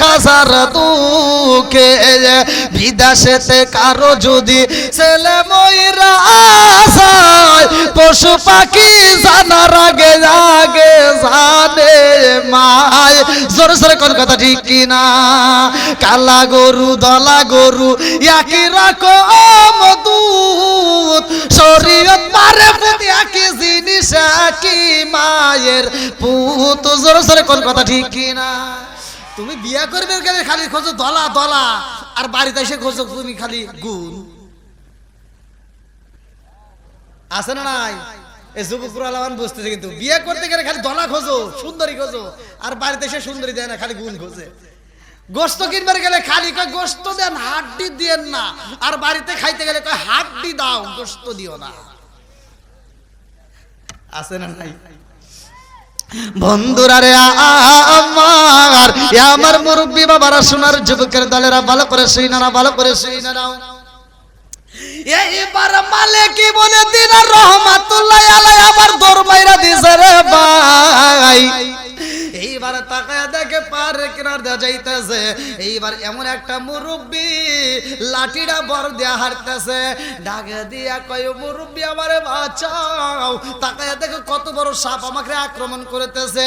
হাজার দুঃখে বিদেশেতে কারো যদি ছেলে মইরা যায় পশু পাখি জানার আগে আগে জানে মায় জোরে জোরে কোন কথা ঠিক কিনা কালা গরু দলা গরু একই রকম দুধ শরীয়ত মারে প্রতি একই জিনিস একই মায়ের পুত জোরে জোরে কোন কথা ঠিক কিনা তুমি বিয়া করবে গেলে খালি খোঁজো দলা দলা আর বাড়িতে এসে খোঁজো তুমি খালি গুণ আছে না নাই এই যুবকরা লাগান বুঝতেছে কিন্তু বিয়ে করতে গেলে খালি দলা খোঁজো সুন্দরী খোঁজো আর বাড়িতে এসে সুন্দরী দেয় না খালি গুণ খোঁজে গোস্ত কিনবার গেলে খালি কয় গোস্ত দেন হাড্ডি দিয়েন না আর বাড়িতে খাইতে গেলে কয় হাড্ডি দাও গোস্ত দিও না আছে না নাই বন্ধুরা রে আমার মুরব্বী বাবারা সোনার যুবকের দলেরা ভালো করে শুইনা না ভালো করে শুইনা নাও এইবার মালিকি বলে দিন রহমাতুল্লাহ আলাইহি আবার দৌড় মাইরা দিছে রে ভাই এইবার তাকায়া দেখে পার কিনার দেয়া যাইতেছে এইবার এমন একটা মুরব্বী লাঠিটা বর দেয়া হারতেছে ডাকে দিয়া কয় মুরব্বী আমারে বাঁচাও তাকায়া দেখে কত বড় সাপ আমাকে আক্রমণ করতেছে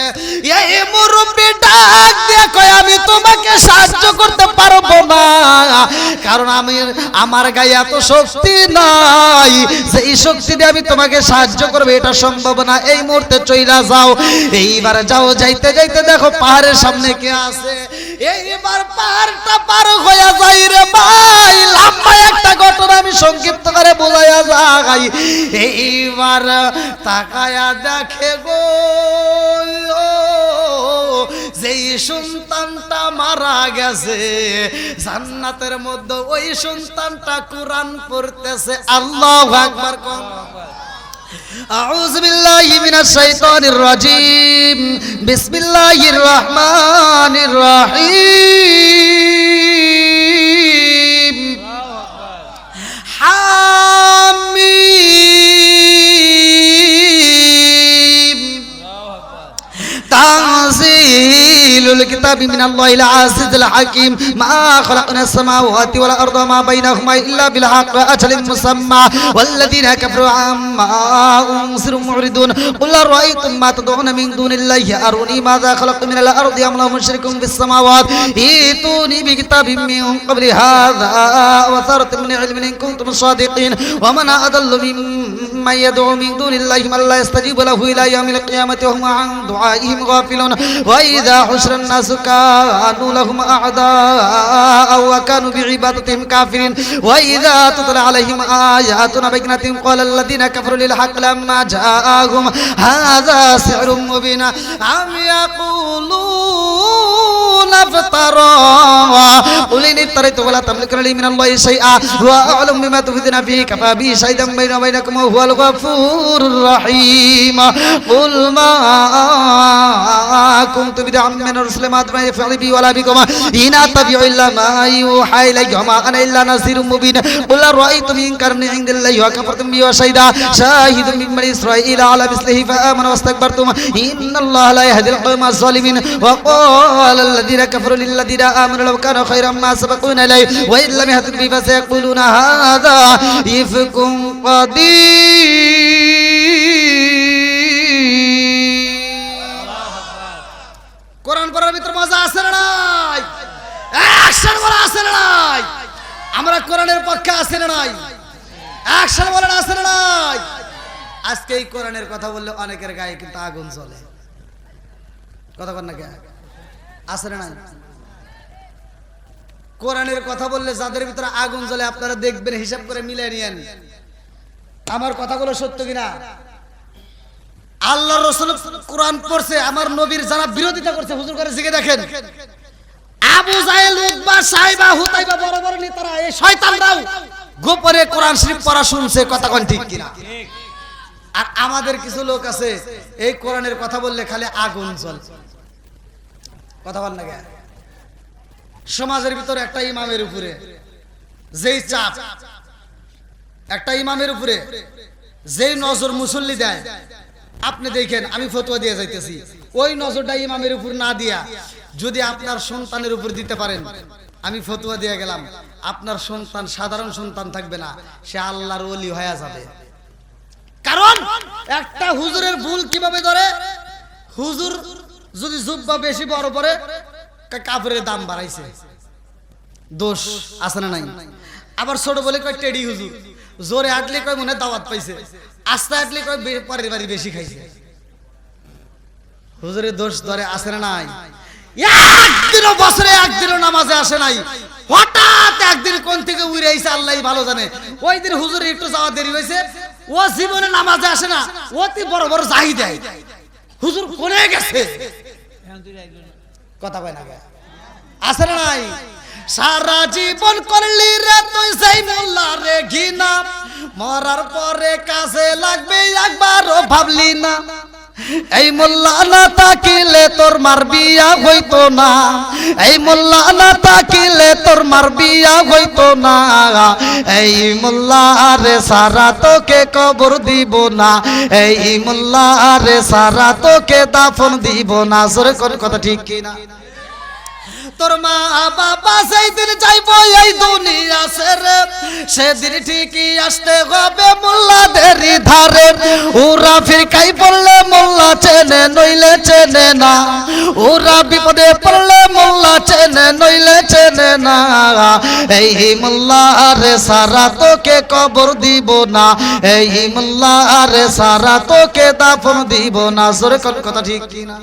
এই মুরব্বী ডাক দিয়া কয় আমি তোমাকে সাহায্য করতে পারবো না কারণ আমার গায়ে এত শক্তি নাই যে এই শক্তি দিয়ে আমি তোমাকে সাহায্য করব এটা সম্ভব না এই মুহূর্তে চইলা যাও এইবার যাও যাইতে যাইতে দেখো পাহাড়ের সামনে কে আছে এইবার পাহাড়টা পার হইয়া যাই রে ভাই লম্বা একটা ঘটনা আমি সংক্ষিপ্ত করে বোঝাইয়া যাই এইবার তাকায়া দেখে গো যেই সন্তানটা মারা গেছে জান্নাতের মধ্যে ওই সন্তানটা কোরআন পড়তেছে আল্লাহু আকবার কোন আউযু বিল্লাহি মিনাশ শাইতানির রাজীম বিসমিল্লাহির রহমানির রহিম হামিম তানজিলুল কিতাবি মিনাল্লাহিল আজিজিল হাকীম মা খালাকনাস সামাওয়াতি ওয়াল আরদা মা বাইনাহুমা ইল্লা বিল হাক্কি ওয়া আজালিন মুসাম্মা ওয়াল্লাযীনা কাফারু আম্মা উনজিরু মুরিদুন কুল রাআইতুম মা তাদউনা মিন দুনিল্লাহি আরুনি মাযা খালাকতু মিনাল আরদি আম লাহুম মুশরিকুন বিস সামাওয়াতি ইতুনি বিকিতাবিম মিন ক্বাবলি হাযা ওয়া সারাতুম মিন ইলমিন ইন কুনতুম সাদিকিন ওয়া মান আদাল্লু মিম্মান ইয়াদউ মিন দুনিল্লাহি মান লা ইস্তাজিবু লাহু ইলা ইয়াউমিল কিয়ামাতি ওয়া হুম আন দুআইহিম গাফিলুন ওয়া ইযা হুশরা الناس كانوا لهم أعداء وكانوا بعبادتهم كافرين وإذا تتلى عليهم آياتنا بينات قال الذين كفروا للحق لما جاءهم هذا سحر مبين أم يقولون افترى قل إن افتريت ولا تملكون لي من الله شيئا وأعلم بما تفيدون فيه كفى به شهيدا بيني وبينكم وهو الغفور الرحيم قل ما كنت بدعا من الرسل ما أدري يفعل بي ولا بكم إن أتبع إلا ما يوحى إلي وما أنا إلا نذير مبين قل أرأيتم إن كان عند الله وكفرتم به وشهد شاهد من بني إسرائيل على مثله فآمنوا واستكبرتم إن الله لا يهدي القوم الظالمين وقال الذين كفروا للذين آمنوا لو كانوا خيرا ما سبقونا إليه وإن لم يهتدوا به فسيقولون هذا إفك قديم কোরআন পড়ার ভিতর মজা আছে না নাই অ্যাকশন বলা আছে না নাই আমরা কোরআনের পক্ষে আছে না নাই অ্যাকশন বলা আছে না নাই আজকে এই কোরআনের কথা বললে অনেকের গায়ে কিন্তু আগুন জ্বলে কথা বল না কে আছে না নাই কোরআনের কথা বললে যাদের ভিতরে আগুন জ্বলে আপনারা দেখবেন হিসাব করে মিলিয়ে নিয়েন আমার কথাগুলো সত্য কিনা আল্লাহর রাসূল কোরআন পড়ছে আমার নবীর যারা বিরোধিতা করছে হুজুর করে জিগে দেখেন আবু জাহেল উতবা সাইবা হুতাইবা বড় বড় নেতারা এই শয়তানরাও গোপনে কোরআন শরীফ পড়া শুনছে কথা কোন ঠিক কিনা আর আমাদের কিছু লোক আছে এই কোরআনের কথা বললে খালি আগুন জ্বলে কথা বল না কেন সমাজের ভিতরে একটা ইমামের উপরে যেই চাপ একটা ইমামের উপরে যেই নজর মুসল্লি দেয় আপনি দেখেন আমি ফতোয়া দিয়ে যাইতেছি ওই নজরটা ইমামের উপর না দিয়া যদি আপনার সন্তানের উপর দিতে পারেন, আমি ফতোয়া দিয়ে গেলাম, আপনার সন্তান সাধারণ সন্তান থাকবে না, সে আল্লাহর ওলি হয়ে যাবে। কারণ একটা হুজুরের ভুল কিভাবে ধরে, হুজুর যদি জুব্বা বেশি বড় পরে কাপড়ের দাম বাড়াইছে, দোষ আছে না নাই? আবার ছোট বলে কয় টেডি হুজুর, জোরে আটলে কয় মনে দাওয়াত পাইছে, আস্তে আটলে কয় পরের বাড়ি বেশি খাইছে। হুজুরের দোষ ধরে আছে না নাই? একদিনও বছরে একদিনও নামাজে আসে নাই, হঠাৎ একদিন কোন থেকে উড়ে আইছে আল্লাহই ভালো জানে। ওই দিন হুজুরের একটু যাওয়া দেরি হয়েছে, ও জীবনে নামাজে আসে না, অতি বড় বড় জাহি দেয় হুজুর কোনে গেছে, কথা কয় না আছে না নাই? সারা জীবন করলি রে তুই সেই মোল্লা রে ঘিনা, মরার পরে কাজে লাগবে একবারও ভাবলি না। এই মোল্লা না তাকিলে তোর মার বিয়া হইতো না, এই মোল্লা না তাকিলে তোর মার বিয়া হইতো না, এই মোল্লা রে সারা তোকে কবর দিব না, এই মোল্লা রে সারা তোকে দাফন দিব না। জোরে করে কথা ঠিক কি না? তোর মা বাবা সেই দিন যাইবো এই দুনিয়া ছেড়ে, সেদিন ঠিকই আসতে হবে মোল্লাদের ধারে। ওরা ফিরকাই পড়লে মোল্লা চেনে নইলে চেনে না, ওরা বিপদে পড়লে মোল্লা চেনে নইলে চেনে না, এই মোল্লা রে সারা তোকে কবর দিব না, এই মোল্লা রে সারা তোকে দাফন দিব না। জোরে কথা ঠিক কি না?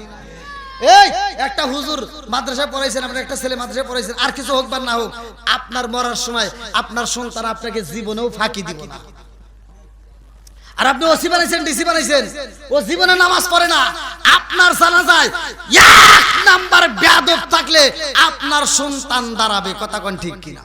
এই একটা হুজুর মাদ্রাসায় পড়াইছেন, আপনার একটা ছেলে মাদ্রাসায় পড়াইছেন, আর কিছু হোক বা না হোক, আপনার মরার সময় আপনার সন্তান আপনাকে জীবনেও ফাঁকি দিব না। আর আপনি ওসি বানাইছেন, ডিসি বানাইছেন, ও জীবনে নামাজ পড়ে না, আপনার জানাজায় এক নাম্বার বেয়াদব থাকলে আপনার সন্তান দাঁড়াবে। কথা কোন ঠিক কিনা?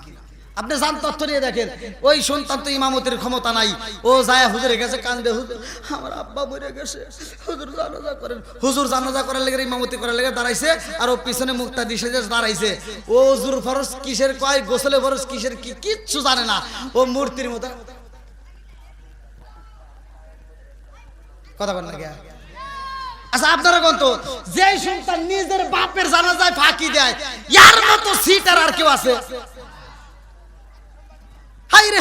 আপনি জান তথ্য নিয়ে দেখেন, ওই সন্তান তো ইমামতির ক্ষমতা নাই, ও যায় হুজুরের কাছে কান্দে, হুজুর আমার আব্বা মরে গেছে, হুজুর জানাজা করেন। হুজুর জানাজা করার লেগে ইমামতি করার লেগে দাঁড়াইছে, আর ও পিছনে মুক্তাদি সেজে দাঁড়াইছে। ও হুজুর ফরজ কিসের কয়, গোসলে ফরজ কিসের কি কিচ্ছু জানে না, ও মূর্তির মতো কথা বলেন না। আচ্ছা আপনারা কোন তো, যে সন্তান নিজের বাপের জানাজায় ফাঁকি দেয়, ইয়ার মতো সিটার আর কেউ আছে? হাইরে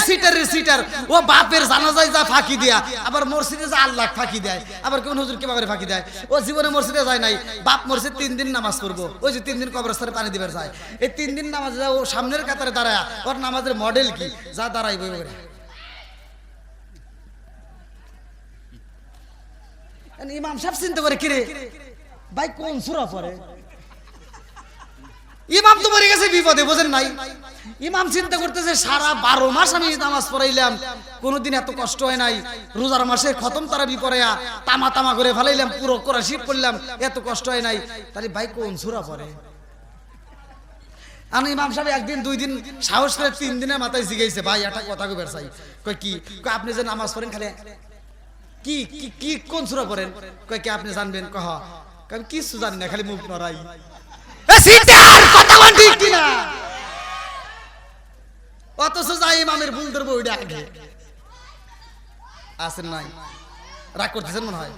সিটার, ও বাপের জানাজায় যা ফাঁকি দেয়া, আবার মসজিদে যা আল্লাহ ফাঁকি দেয়। আবার কোন হুজুর কিভাবে ফাঁকি দেয়, ও জীবনে মসজিদে যায় নাই, বাপ মসজিদ 3 দিন নামাজ পড়বো, ওই যে 3 দিন কবরস্থানে পানি দিবার যায়, এই 3 দিন নামাজে যায়, ও সামনের কাতারে দাঁড়ায়, ওর নামাজের মডেল কি, যা দাঁড়াই বই বই। ইমাম সাহেব চিন্তা করে, কিরে ভাই কোন সূরা পড়ে? ইমাম তো মরে গেছে বিপদে, বোঝেন নাই? ইমাম চিন্তা করতেছে সারা 12 মাস আমি নামাজ পড়াইলাম, কোনোদিন এত কষ্ট হয় নাই, রোজার মাসে খতম তারাবি পড়াইয়া তামা তামা করে ফেলাইলাম, পুরো কোরআন শরীফ পড়লাম, এত কষ্ট হয় নাই, তাহলে ভাই কোন সূরা পড়ে? আমি ইমাম সাহেব একদিন 2 দিন সাহস করে 3 দিনের মাথায় জিজ্ঞাসা, ভাই একটা কথা কইবার চাই। কয় কি? কয় আপনি যে নামাজ পড়েন খালি কি কি কি কোন সূরা পড়েন? কয় কি আপনি জানবেন? কহ আমি কিছু জানি না, খালি মুখ নড়াই। কথা বল ঠিক কিনা? অথচ যাই ইমামের ভুল ধরবো ওইটা আগে আসেন নাই, রাগ করতেছেন মনে হয়।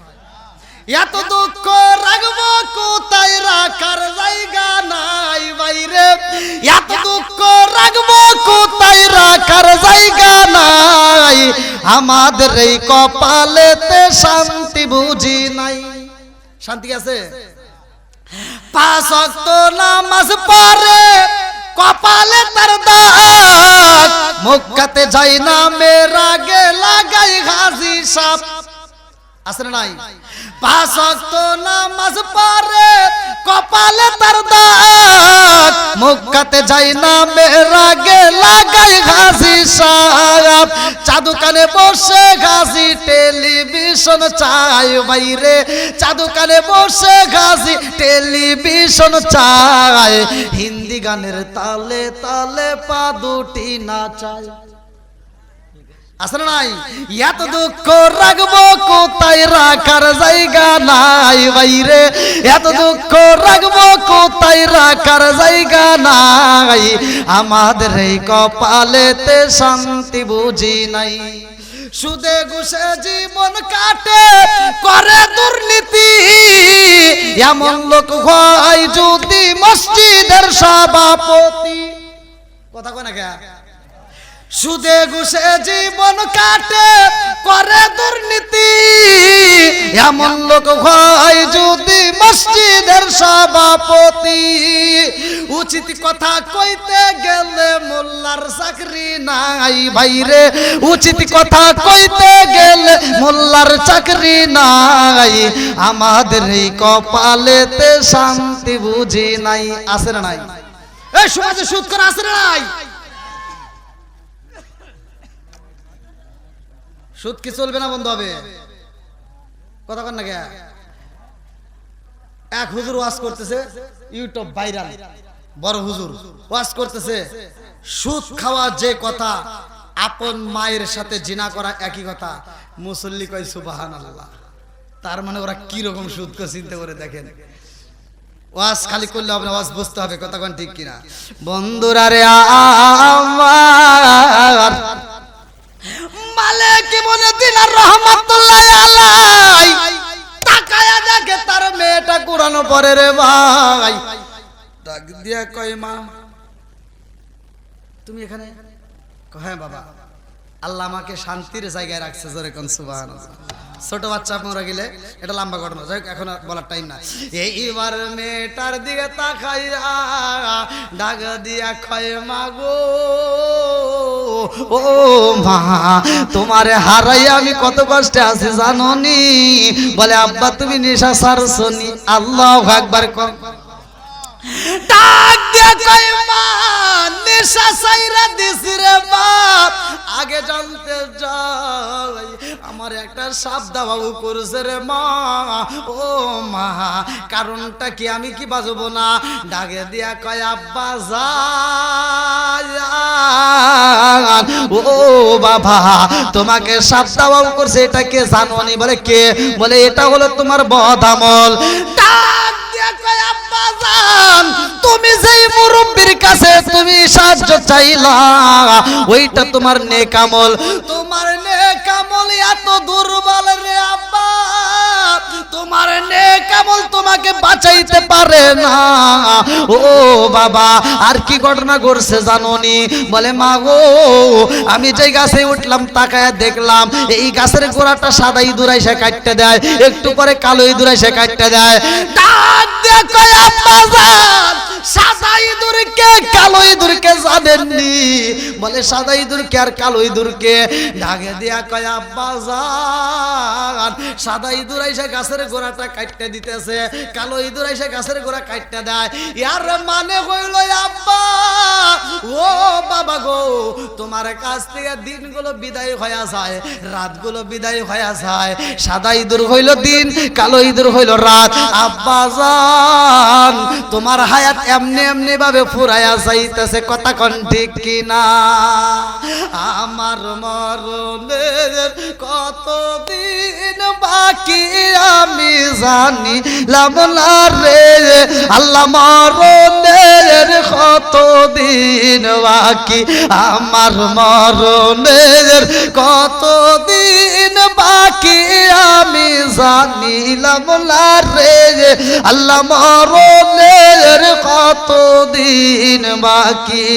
এত দুঃখ রাখবো কোথায়, রাখার জায়গা নাই বাইরে, এত দুঃখ রাখবো কোথায়, রাখার জায়গা নাই, আমাদের এই কপালেতে শান্তি বুঝি নাই। শান্তি আছে? 5 ওয়াক্ত নামাজ পড়ে কপালে তার দাগ, মক্কাতে যাই না মেরা গে লাগাই হাজি সাপ। আছে না নাই? 5 ওয়াক্ত নামাজ পড়ে কপালে তার দাগ, মক্কাতে যাই না মেরা গে লাগাই হাজি সাপ। চাদু কানে বসে গাজী টেলিভিশন চাই বাইরে, চাদু কানে বসে গাজী টেলিভিশন চাই, হিন্দি গানের তালে তালে পা দুটি নাচায়। আছে না নাই? এত দুঃখ রাখবো কোথায়, রাখার জায়গা নাই বাইরে, এত দুঃখ রাখবো কোথায়, রাখার জায়গা নাই, আমাদের এই কপালেতে শান্তি বুঝি নাই। সুদে ঘুষে জীবন কাটে করে দুর্নীতি এমন লোক হয় যদি মসজিদের সভাপতি। কথা কয় না কে? সুদে ঘুষে জীবন কাটে করে দুর্নীতি এমন লোক হয় যদি মসজিদের সভাপতি। উচিত কথা কইতে গেলে মোল্লার চাকরি নাই ভাইরে, উচিত কথা কইতে গেলে মোল্লার চাকরি নাই। আমাদের এই কপালেতে শান্তি বুঝি নাই। আছে না নাই? এই সমাজে সুদ করে আছে না নাই? সুদ কি চলবে না বন্ধ হবে? কথা কন না কে? এক হুজুর ওয়াজ করতেছে, ইউটিউব ভাইরাল, বড় হুজুর ওয়াজ করতেছে, সুদ খাওয়া যে কথা, আপন মায়ের সাথে জিনা করা একই কথা। মুসল্লি কয় সুবহানাল্লাহ। তার মানে ওরা কি রকম সুদ করে চিন্তা করে দেখেন। ওয়াজ খালি করলে হবে না, ওয়াজ বুঝতে হবে। কথা কন ঠিক কিনা? বন্ধুরা রে আমার মালিক ইবনে দিনার রাহমাতুল্লাহ আলাইহি তাকায়া দেখে তার মেয়েটা কোরআন পড়ে রে ভাই। ডাক দিয়া কয় মা তুমি এখানে? হ্যাঁ বাবা, আল্লাহ আমাকে শান্তির জায়গায় রাখছে। জোরে কোন সুবহানাল্লাহ। ছোট বাচ্চা আপনারা গেলে এটা লম্বা ঘটনা, যাই এখন বলার টাইম না। এইবার মেয়েটার দিকে তাকাইয়া ডাক দিয়া কয় মা গো, ও মা তোমারে হারাইয়া আমি কত কষ্টে আছি জানো নি? বলে আব্বা তুমি নেশা ছাড়ছনি। আল্লাহু আকবার। ডাক দিয়া কয় মা নেশা ছাইরা দিছি রে বাপ, আগে জানতে যাই আমার একটা সাবদা বাবু করছে রে মা। ও মা কারণটা কি আমি কি বাজবো না? ডাকে দিয়া কয় আব্বা যান। ও বাবা তোমাকে সাবদা বাবু করছে, এটা কে জানো নি? বলে কে? বলে এটা হলো তোমার বদ আমল। ডাক দিয়া কয় আব্বা যান তুমি যেই মুরব্বির কাছে তুমি সাহায্য চাইলা ওইটা তোমার নেক আমল। তোমার নেক আমল এত দুর্বল রে আব্বা, তোমার নেক আমল তোমাকে বাঁচাইতে পারে না। ও বাবা আর কি ঘটনা ঘটছে জানো নি? বলে মা গো আমি যেই গাছে উঠলাম তাকায়া দেখলাম এই গাছের গোড়াটা সাদা ইঁদুর এসে কাটতে দেয়, একটু পরে কালো ইঁদুর এসে কাটতে দেয়। ডাক দিয়ে কয় আব্বা যান সাদা ইঁদুরকে কালো ইঁদুরকে জানেননি? বলে সাদা ইঁদুরকে আর কালো ইঁদুরকে। ডাকে দিয়া কয় আব্বা যান সাদা ইঁদুর এসে গাছের গোড়াটা কাটতে দিতেছে, কালো ইঁদুর এসে গাছের গোড়া কাটতে দেয়। ইয়ার মানে হইল আব্বা ও বাবা গো তোমার কাছ থেকে দিনগুলো বিদায় হয়ে যায়, রাতগুলো বিদায় হয়ে যায়। সাদা ইঁদুর হইল দিন, কালো ইঁদুর হইল রাত। আব্বা যান তোমার হায়াত এমনি এমনি ভাবে ফুরাইয়া যাইতেছে। কথা কন ঠিক কিনা? আমার মরণের কতদিন বাকি আমি জানিলাম না রে আল্লাহ, মরণের কতদিন বাকি, আমার মরণের কতদিন বাকি আমি জানিলাম না রে আল্লাহ, মরণের কতদিন বাকি।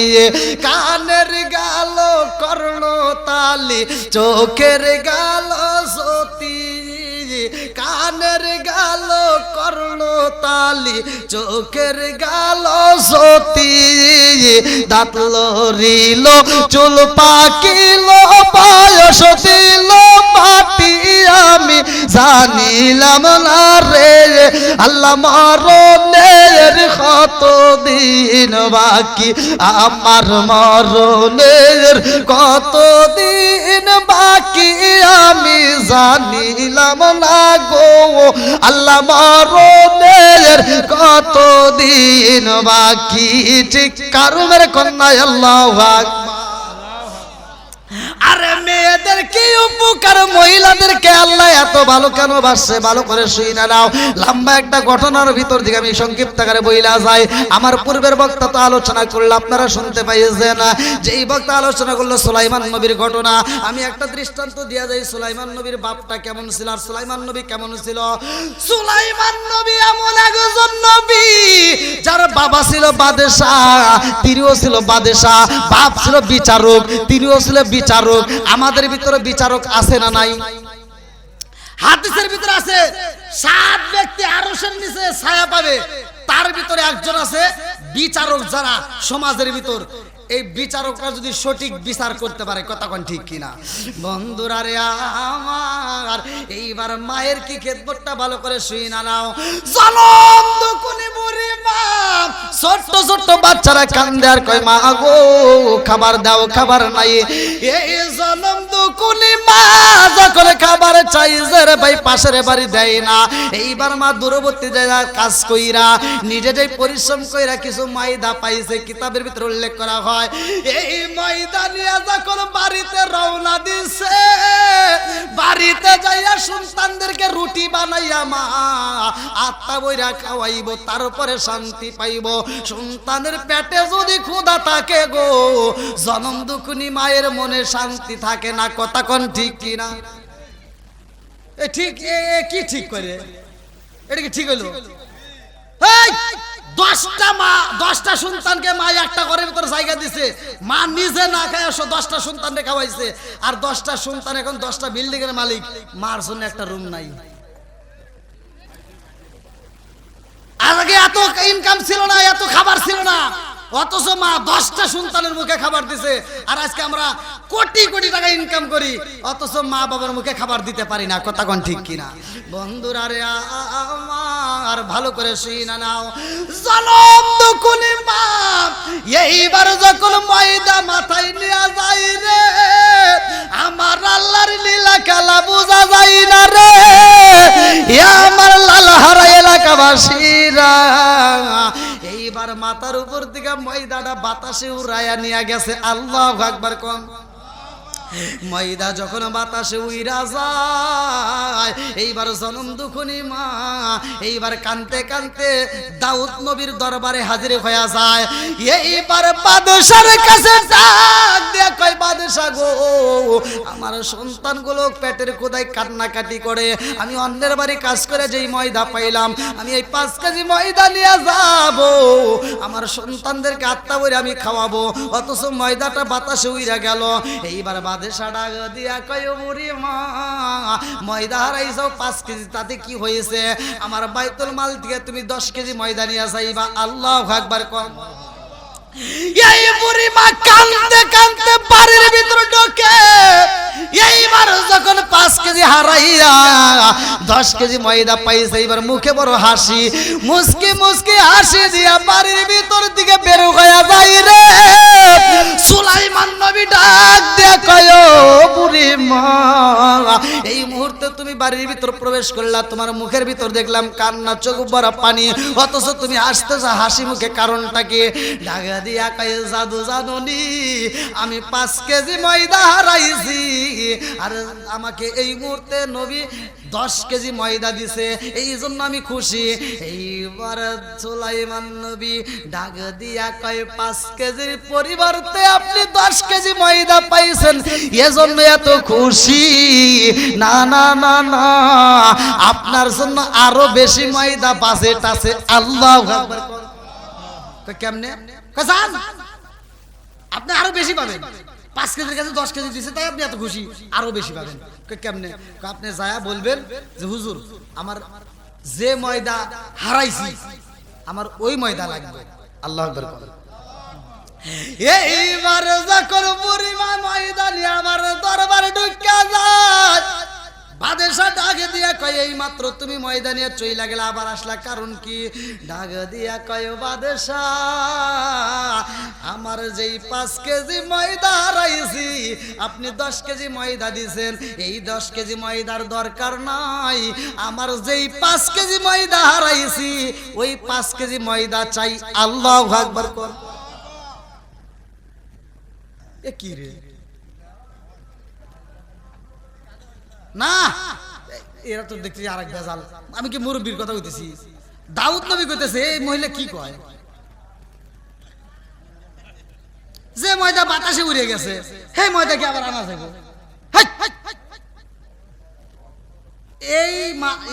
কানের গাল কর্ণ তালি চোখের গাল সতী, কানের গাল কর্ণ তালি চোখের গাল সতী। দাঁত লড়িল চুল পাকিল বয়স দিল মাটি আমি জানিলাম না রে আল্লাহ, মরণের কতদিন বাকি, আমার মরণের কতদিন বাকি আমি জানিলাম না গো আল্লাহ, মরণের কতদিন বাকি। ঠিক কারুমের কন্যা আল্লাহু আকবার। আরে মেয়ে মেয়েদের কি উপকার, মহিলাদেরকে আল্লাহ এত ভালো কেন বাসছে, ভালো করে শুই না নাও। লম্বা একটা ঘটনার ভিতর দিকে আমি সংক্ষিপ্ত আকারে বইলা যাই। আমার পূর্বের বক্তা তো আলোচনা করলো, আপনারা শুনতে পাইছেন যে এই বক্তা আলোচনা করলো সুলাইমান নবীর ঘটনা। আমি একটা দৃষ্টান্ত দিয়া যাই, সুলাইমান নবীর বাপটা কেমন ছিল আর সুলাইমান নবী কেমন ছিল। সুলাইমান নবী এমন একজন নবী যার বাবা ছিল বাদশাহ, তিনিও ছিল বাদশাহ, বাপ ছিল বিচারক, তিনিও ছিল বিচারক। আমাদের ভিতরে বিচারক আছে না নাই? হাদিসের ভিতরে আছে 7 ব্যক্তি আরশের নিচে ছায়া পাবে, তার ভিতরে একজন আছে বিচারক। যারা সমাজের ভিতর এই বিচারকরা যদি সঠিক বিচার করতে পারে, কথা কোন ঠিক কিনা বন্ধুরা রে আমার। এইবার মায়ের কি খেদমতটা ভালো করে শুই না নাও। জনম দুকুনি বুড়ি মা, ছোট্ট ছোট্ট বাচ্চারা কান্দে আর কয় মা গো খাবার দাও, খাবার নাই। এই জনম দুকুনি মা যখন খাবার চাইছে রে ভাই পাশের বাড়ি দেয় না। এইবার মা দূরবর্তী জায়গায় কাজ কইরা নিজে যে পরিশ্রম কইরা কিছু ময়দা পাইছে, কিতাবের ভিতরে উল্লেখ করা হয় এই ময়দা নিয়ে যখন বাড়িতে রওনা দিছে, বাড়িতে যাইয়া সন্তানদেরকে রুটি বানাইয়া মা আত্মা বইরা খাওয়াইব, তারপরে শান্তি পাইব। সন্তানের পেটে যদি ক্ষুধা থাকে গো, জনম দুকুনি মায়ের মনে শান্তি থাকে না, কথা কোন ঠিক কিনা? এ ঠিক, কি ঠিক করে? এটা কি ঠিক হলো? 10টা মা 10টা সন্তানকে মা একটা ঘরের ভিতরে জায়গা দিছে, মা নিজে না খায় 10টা সন্তানকে খাওয়াইছে। আর 10টা সন্তান এখন 10টা বিল্ডিং এর মালিক, মার জন্য একটা রুম নাই। আগে এত ইনকাম ছিল না, এত খাবার ছিল না, অথচ মা 10টা সন্তানের মুখে খাবার দিছে। আর আজকে আমরা কোটি কোটি টাকা ইনকাম করি, অথচ মা বাবার মুখে খাবার দিতে পারি না, কথা কোন ঠিক কিনা বন্ধুরা রে আমার। ভালো করে শুই না নাও। জনম দুকুনি মা এইবার যখন ময়দা মাথায় নিয়ে যায় রে, আমার আল্লাহর লীলা খেলা বোঝা যায় না রে। আমার লালহারা এলাকাবাসীরা এইবার মাথার উপর দিকে ময়দাটা বাতাসে উড়াইয়া নিয়ে গেছে। আল্লাহু আকবার কোন। ময়দা যখন বাতাসে উইরা যায়, এইবার জনম দুকুনি মা এইবার কানতে কানতে দাউদ নবীর দরবারে হাজির হয়ে যায়। এইবার বাদশার কাছে ডাক দিয়ে কয় বাদশা গো, আমার সন্তানগুলো পেটের ক্ষুধায় কান্নাকাটি করে, আমি অন্যের বাড়ি কাজ করে যেই ময়দা পাইলাম, আমি এই 5 কেজি ময়দা নিয়ে যাব, আমার সন্তানদেরকে আত্মা বইরে আমি খাওয়াবো, অথচ ময়দাটা বাতাসে উইরা গেল। এইবার বাদশা ডাক দিয়া কয় বুড়ি মা, ময়দা হারাইছো 5 কেজি, তাতে কি হয়েছে? আমার বাইতুল মাল থেকে তুমি 10 কেজি ময়দা নিয়ে যাইবা। আল্লাহু আকবার কোন। এই বুড়ি মা কাঁদতে কাঁদতে বাড়ির ভিতরে ঢোকে। এইবার যখন 5 কেজি হারাইয়া 10 কেজি ময়দা পাইছে, এইবার মুখে বড় হাসি, মুস্কি মুস্কি হাসি দিয়া বাড়ির ভিতর দিকে বের হয়ে যায় রে। সুলাইমান নবী ডাক দিয়ে কয় বুড়ি মা, এই মুহূর্তে তুমি বাড়ির ভিতর প্রবেশ করলা, তোমার মুখের ভিতর দেখলাম কান্না, চোখ ভরা পানি, অথচ তুমি আসতেছ হাসি মুখে, কারণটা কি? ডাক দিয়া কয় জাদু জাননি, আমি 5 কেজি ময়দা হারাইছি, আর আমাকে এই মুহূর্তে নবী 10 কেজি ময়দা দিছে, এই জন্য আমি খুশি। এইবার সুলাইমান নবী ডাক দিয়া কয় 5 কেজির পরিবর্তে আপনি 10 কেজি ময়দা পাইছেন, এজন্য এত খুশি? না না না না, আপনার জন্য আরো বেশি ময়দা বাজেট আছে। আল্লাহু আকবার। কেমনে? আপনি আরো বেশি পাবেন, 5 কেজির কাছে 10 কেজি দিছে, তাই আপনি এত খুশি, আরো বেশি পাবেন। কেমনে? আপনি যায়া বলবেন যে হুজুর আমার যে ময়দা হারাইছি আমার ওই ময়দা লাগবে। আল্লাহু আকবার। এইবার যখন বুড়িমা ময়দা নিয়ে আমার দরবারে ঢুকে যায়, বাদশা ডাকে দিয়া কয় এই মাত্র তুমি ময়দা নিয়ে চইলা গেলা, আবার আসলা, কারণ কি? ডাক দিয়া কয় বাদশা, আমার যেই 5 কেজি ময়দা হারাইছি, আপনি 10 কেজি ময়দা দিছেন, এই 10 কেজি ময়দার দরকার নাই, আমার যেই 5 কেজি ময়দা হারাইছি ওই 5 কেজি ময়দা চাই। আল্লাহু আকবার কর। এ কি রে? না এরা তো দেখছি আরেক ভেজাল। আমি কি মুরব্বীর কথা কইতেছি? দাউদ নবী কইতেছে এই মহিলা কি কয়, যে ময়দা বাতাসে উড়ে গেছে সেই ময়দা কি আবার আনা যাবে?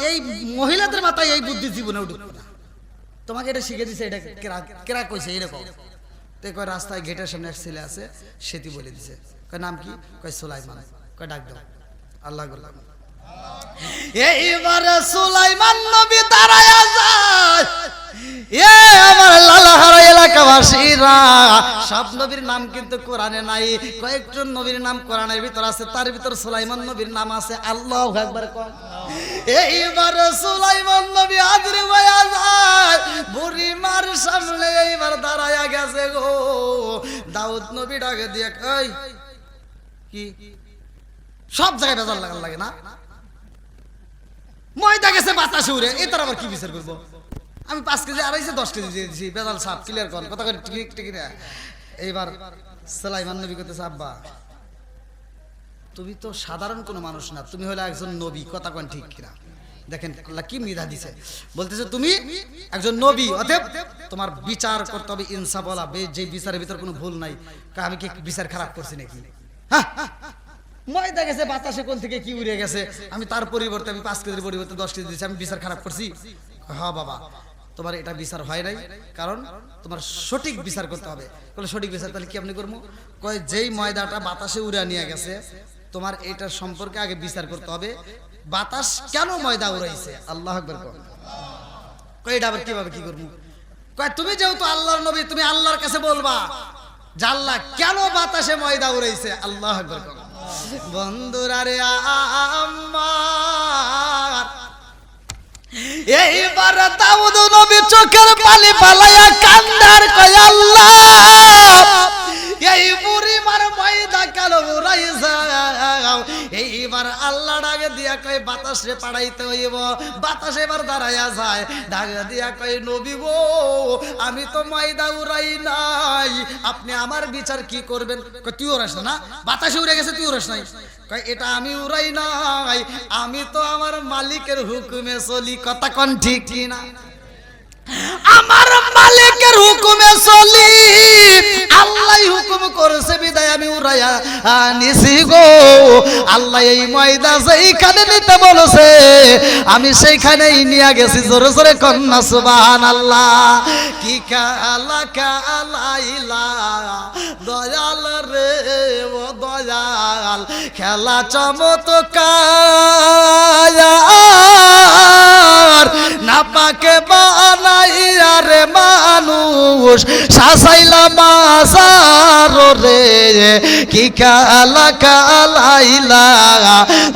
এই মহিলাদের মাথায় এই বুদ্ধি জীবনে উঠবে না। তোমাকে এটা শিখে দিছে, এটা কেরা কইছে এরকম? তো কয় রাস্তায় গেটের সামনে এক ছেলে আছে, সেটি বলে দিছে। কয় নাম কি? কয় সুলাইমান। কয় ডাক দাও। আল্লাহ গোলাম। এইবার সুলাইমান নবী দাঁড়ায়া যায়। এ আমার লালাহারা এলাকাবাসীরা, সব নবীর নাম কিন্তু কোরআনে নাই, কয়েকজন নবীর নাম কোরআনের ভিতর আছে, তার ভিতর সুলাইমান নবীর নাম আছে। আল্লাহু আকবার কোন। এইবার সুলাইমান নবী হাজির হইয়া যায়, বুড়িমার সামনে এইবার দাঁড়ায়া গেছে গো। দাউদ নবী ডাকে দিয়ে কই কি সব জায়গায় বেজার লাগার লাগে না? ময়দা গেছে বাতাসে উড়ে, এটার আবার কি বিচার করবো? আমি 5 কেজি আড়াইছে 10 কেজি দিয়ে দিছি, বেজাল সাপ ক্লিয়ার কর কথা করে ঠিক ঠিক না। এইবার সুলাইমান নবী কইতেছে আব্বা তুমি তো সাধারণ কোনো মানুষ না, তুমি হলো একজন নবী, কথা কোন ঠিক কিনা? দেখেন আল্লাহ কি মৃধা দিছে, বলতেছে তুমি একজন নবী, অতএব তোমার বিচার করতে হবে ইনসাফ ওয়ালা, যে বিচারের ভিতর কোনো ভুল নাই। আমি কি বিচার খারাপ করছি নাকি? হ্যাঁ, ময়দা গেছে বাতাসে কোন থেকে কি উড়ে গেছে, আমি তার পরিবর্তে আমি 5 কেজির পরিবর্তে 10 কেজি দিয়েছি, আমি বিচার খারাপ করছি? হ্যাঁ বাবা, তোমার এটা বিচার হয় নাই, কারণ তোমার সঠিক বিচার করতে হবে। বলে সঠিক বিচার তাহলে কি আপনি করবো? কয় যেই ময়দাটা বাতাসে উড়ে নিয়ে গেছে তোমার এটার সম্পর্কে আগে বিচার করতে হবে, বাতাস কেন ময়দা উড়াইছে। আল্লাহ আকবার কয় এটা আবার কিভাবে কি করবো? কয় তুমি যেহেতু আল্লাহর নবী, তুমি আল্লাহর কাছে বলবা যে আল্লাহ কেন বাতাসে ময়দা উড়াইছে। আল্লাহ আকবার বন্ধুরা রে আমার, এইবার দাউদ নবী চোখের পানি পালাইয়া কান্দার কয় আল্লাহ এই বুড়ি মার ময়দা কেন উড়াইছে। এইবার আল্লাহ ডাকে দিয়া কয় বাতাসে পাড়াইতে হইব। বাতাস এবার দাঁড়াইয়া যায়, ডাকে দিয়া কয় নবী গো আমি তো ময়দা উড়াই নাই, আপনি আমার বিচার কি করবেন? কয় তুই উড়াস না? বাতাসে উড়ে গেছে তুই উড়াস নাই? কয় এটা আমি উড়াই নাই, আমি তো আমার মালিকের হুকুমে চলি। কথা কোন ঠিক কিনা? আমার মালিকের হুকুমে চলি, আল্লাহ হুকুম করেছে বিদায় আমি উড়াইয়া নিছি গো। আল্লাহ এই ময়দা যেইখানে নিতে বলেছে আমি সেইখানেই নিয়ে গেছি। জোরে জোরে কন্যা সুবহানাল্লাহ। কি কালা কালাইলা দয়াল রে ও দয়াল, খেলা চমৎকার না পাকে বানাইয়া রে মানুষ সাসাইলা মাজার রে। কি কালা কালাইলা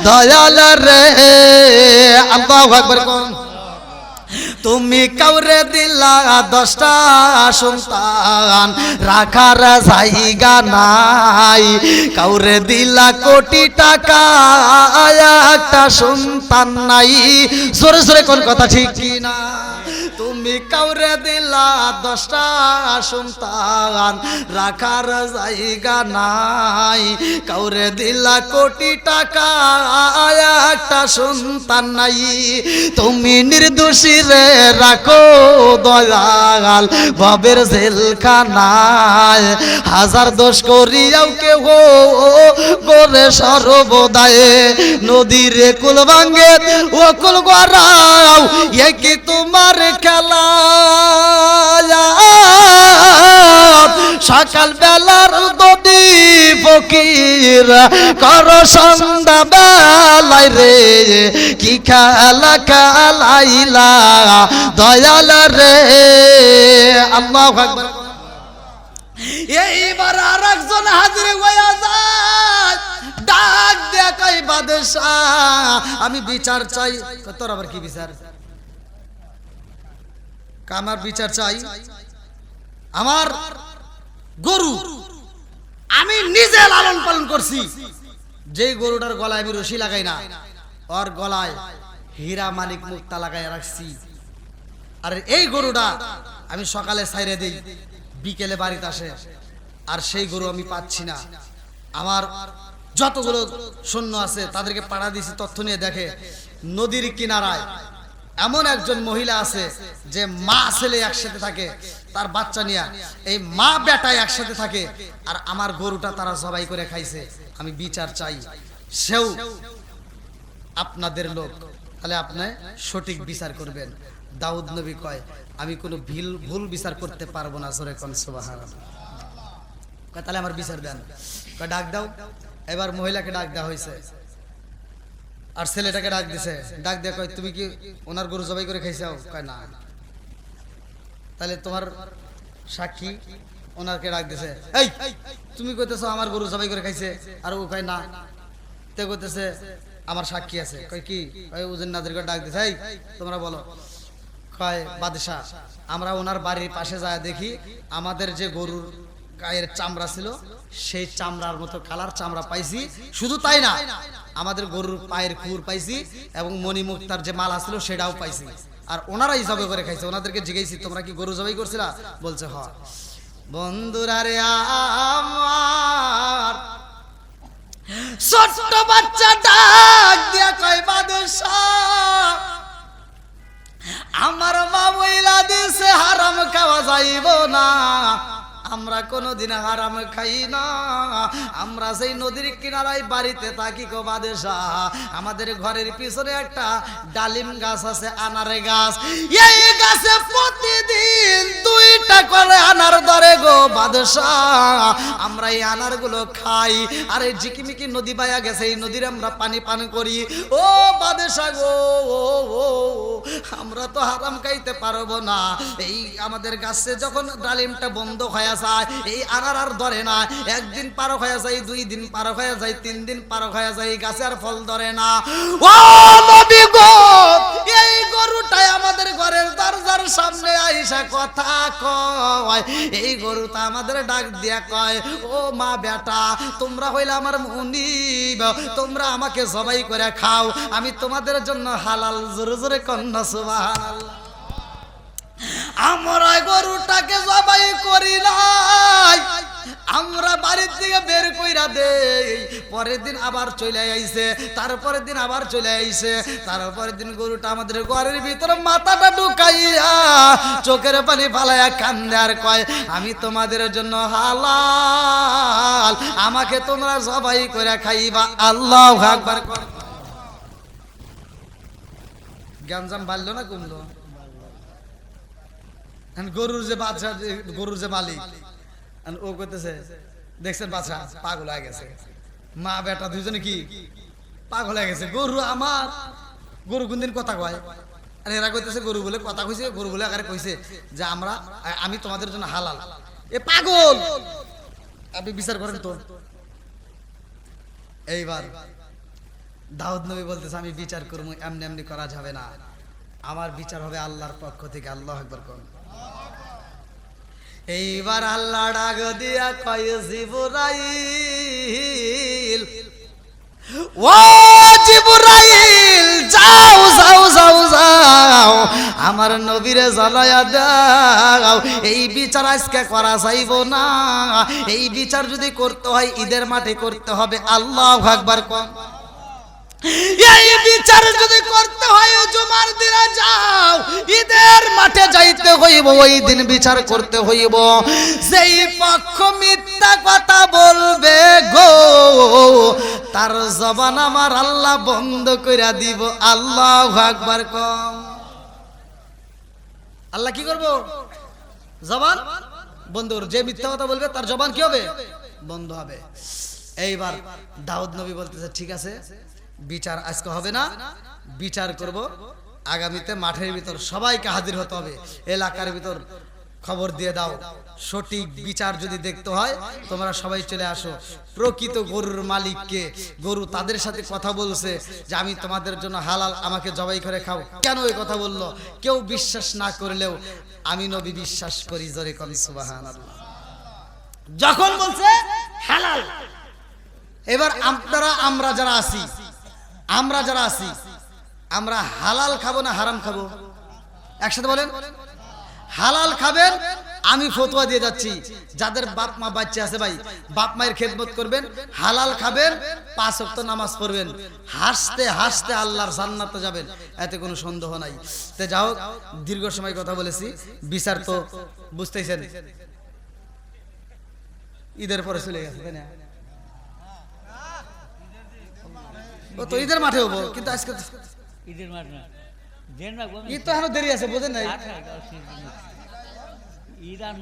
দয়াল রে। আল্লাহু আকবার কোন। তুমি কাউরে দিলা 10টা সন্তান, রাখার জায়গা নাই। কাউরে দিলা কোটি টাকা, একটা সন্তান নাই। জোরে জোরে কোন কথা ঠিক কিনা? তুমি কাউরে দিলা 10টা সন্তান, রাখার জায়গা নাই। কাউরে দিলা কোটি টাকা, একটা সন্তান নাই। তুমি নির্দোষী রে রাখো দয়াল ভবের জেলখানায়। হাজার দোষ করিয়াও কেহ করে সর্বদায়। নদীর কুল ভাঙ্গে ও কুল গড়াও, এ কি তোমার খেলা? সকাল বেলার নদী ফকির কর সন্ধ্যা বেলায় রে। কি খেলা খেলাইলা দয়াল রে। আল্লাহু আকবার। এইবার আরেকজন হাজির হইয়া যায়, ডাক দেয়া কই বাদশাহ আমি বিচার চাই। তোর আবার কি বিচার? আমার বিচার চাই, আমার গরু আমি নিজে লালন পালন করছি, যে গরুটার গলায় আমি রশি লাগাই না, ওর গলায় হীরা মানিক মুক্তা লাগাই রাখছি। আর এই গরুটা আমি সকালে ছাইরে দেই, বিকেলে বাড়িতে আসে, আর সেই গরু আমি পাচ্ছি না। আমার যতগুলো সৈন্য আছে তাদেরকে পাড়া দিয়েছে, তথ্য নিয়ে দেখে নদীর কিনারায় এমন একজন মহিলা আছে যে মা ছেলে একসাথে থাকে, তার বাচ্চা নিয়ে এই মা বেটায় একসাথে থাকে, আর আমার গরুটা তারা জবাই করে খাইছে। আমি বিচার চাই, সেও আপনাদের লোক, তাহলে আপনি সঠিক বিচার করবেন। দাউদ নবী কয় আমি কোনো ভুল বিচার করতে পারবো না। জোরে কোন সুবহানাল্লাহ। কয় তাহলে আমার বিচার দেন। কয় ডাক দাও। এবার মহিলাকে ডাক দেওয়া হয়েছে, আর ছেলেটাকে ডাক দিছে। ডাক দিয়ে কয় তুমি কি ওনার গরু জবাই করে খাইছাও? কয় না। তাহলে তোমার সাক্ষী? ওনারকে ডাক দিছে। এই তুমি কইতেছো আমার গরু জবাই করে খাইছে, আর ও কয় না। তে কইতেছে আমার সাক্ষী আছে। কয় কি? কয় উজেন নাজিরকে ডাক দিছে। এই তোমরা বলো। কয় বাদশা, আমরা ওনার বাড়ির পাশে যায় দেখি আমাদের যে গরুর গায়ের চামড়া ছিল সেই চামড়ার মতো কালার চামড়া পাইছি। শুধু তাই না, আমাদের গরুর পায়ের খুর পাইছি এবং মণিমুক্তার যে মালা ছিল সেটাও পাইছি। আর ওনারাই জবাই করে খাইছে। ওনাদেরকে জিজ্ঞেসি তোমরা কি গরু জবাই করছিলা? বলছে হ। বন্ধুরা রে আমার, ছোট্ট বাচ্চা ডাক দিয়া কয় বাদশা, আমার মা বইলা দিছে হারাম খাওয়া যাইব না। আমরা কোনোদিন হারাম খাই না। আমরা সেই নদীর কিনারায় বাড়িতে থাকি গো বাদশা। আমাদের ঘরের পিছনে একটা ডালিম গাছ আছে, আনারে গাছ। এই গাছে প্রতিদিন 2টা করে আনার ধরে গো বাদশা। আমরা এই আনার গুলো খাই, আর এই ঝিকিমিকি নদী বায়া গেছে, এই নদীর আমরা পানি পান করি। ও বাদশা গো, আমরা তো হারাম খাইতে পারবো না। এই আমাদের গাছে যখন ডালিমটা বন্ধ হয়ে যায়, এই আনার আর ধরে না। একদিন পার হয়ে যায়, 2 দিন পার হয়ে যায়, 3 দিন পার হয়ে যায়, এই গাছে আর ফল ধরে না। ও নবী গো, এই গরুটাই আমাদের ঘরের দরজার সামনে আইসা কথা কয়। এই গরুটা আমাদের ডাক দিয়া কয় ও মা বেটা, তোমরা হইলে আমার মুনিব, তোমরা আমাকে জবাই করে খাও, আমি তোমাদের জন্য হালাল। জোরে জোরে কন্যা সুবহানাল্লাহ। আমরা গরুটাকে জবাই করি নাই, আমরা বাড়ির থেকে বের কইরা দেই। পরের দিন আবার চলে আইছে, তারপরের দিন আবার চলে আইছে, তারপরের দিন গরুটা আমাদের ঘরের ভিতরে মাথাটা ঢুকাইয়া চোখের পানি ফালাইয়া কান্দে আর কয় আমি তোমাদের জন্য হালাল, আমাকে তোমরা জবাই করে খাইবা। আল্লাহু আকবার। গ্যাঞ্জাম বাড়লো না কমলো? গরুর যে বাচ্চা, গরুর যে মালিক, ও করতেছে দেখছেন বাচ্চা পাগল হয়ে গেছে। মা বেটা দুজনে কি পাগল হয়ে গেছে। গরু আমার, গরু কোনদিন কথা কয়? আর এরা কইতেছে গরু বলে কথা কইছে, গরু বলে আকারে কইছে যে আমি তোমাদের জন্য হালাল। এ পাগল, আপনি বিচার করেন তো। এইবার দাউদ নবী বলতেছে আমি বিচার করবো, এমনি এমনি করা যাবে না, আমার বিচার হবে আল্লাহর পক্ষ থেকে। আল্লাহু আকবার কোন। এইবার আল্লাহ ডাক দিয়া কয় জিবরাইল, ও জিবরাইল যাও যাও যাও যাও, আমার নবীরে জ্বালায়া দাও। এই বিচার আজকে করা যাইব না, এই বিচার যদি করতে হয় ঈদের মাঠে করতে হবে। আল্লাহু আকবার কোন। এই বিচার যদি করতে হয় জুমার দিনে যাও, ঈদের মাঠে যাইতে হইব, ওই দিন বিচার করতে হইব। যেই পক্ষ মিথ্যা কথা বলবে গো, তার জবান আমার আল্লাহ বন্ধ কইরা দিব। আল্লাহু আকবার কম। আল্লাহ কি করব? জবান বন্ধ। যে মিথ্যা কথা বলবে তার জবান কি হবে? বন্ধ হবে। এইবার দাউদ নবী বলতেছে ঠিক আছে, বিচার আজকে হবে না, বিচার করব আগামীতে। মাঠের ভিতর সবাইকে হাজির হতে হবে, এলাকার ভিতর খবর দিয়ে দাও। সঠিক বিচার যদি দেখতে হয় তোমরা সবাই চলে আসো। প্রকৃত গরুর মালিককে, গরু তাদের সাথে কথা বলছে যে আমি তোমাদের জন্য হালাল, আমাকে জবাই করে খাও। কেন এই কথা বললো? কেউ বিশ্বাস না করলেও আমি নবী বিশ্বাস করি। জোরে কোন সুবহানাল্লাহ। যখন বলছে হালাল, এবার আপনারা আমরা যারা আছি, আমরা হালাল খাবো না হারাম খাবো? একসাথে বলেন। হালাল খাবেন আমি ফতোয়া দিয়ে যাচ্ছি, যাদের বাপ মা বাচ্চা আছে ভাই, বাপ মায়ের খেদমত করবেন, হালাল খাবেন, 5 ওয়াক্ত নামাজ পড়বেন, হাসতে হাসতে আল্লাহর জান্নাতে যাবেন, এতে কোনো সন্দেহ নাই। তে যাও, দীর্ঘ সময় কথা বলেছি, বিচার তো বুঝতেছেন, ঈদের পরে চলে গেছে তাই না? ও তো ঈদের মাঠে হবো, কিন্তু আজকে ঈদের মাঠ না, ঈদ তো এখনো দেরি আছে, বোঝেন নাই? ঈদ আর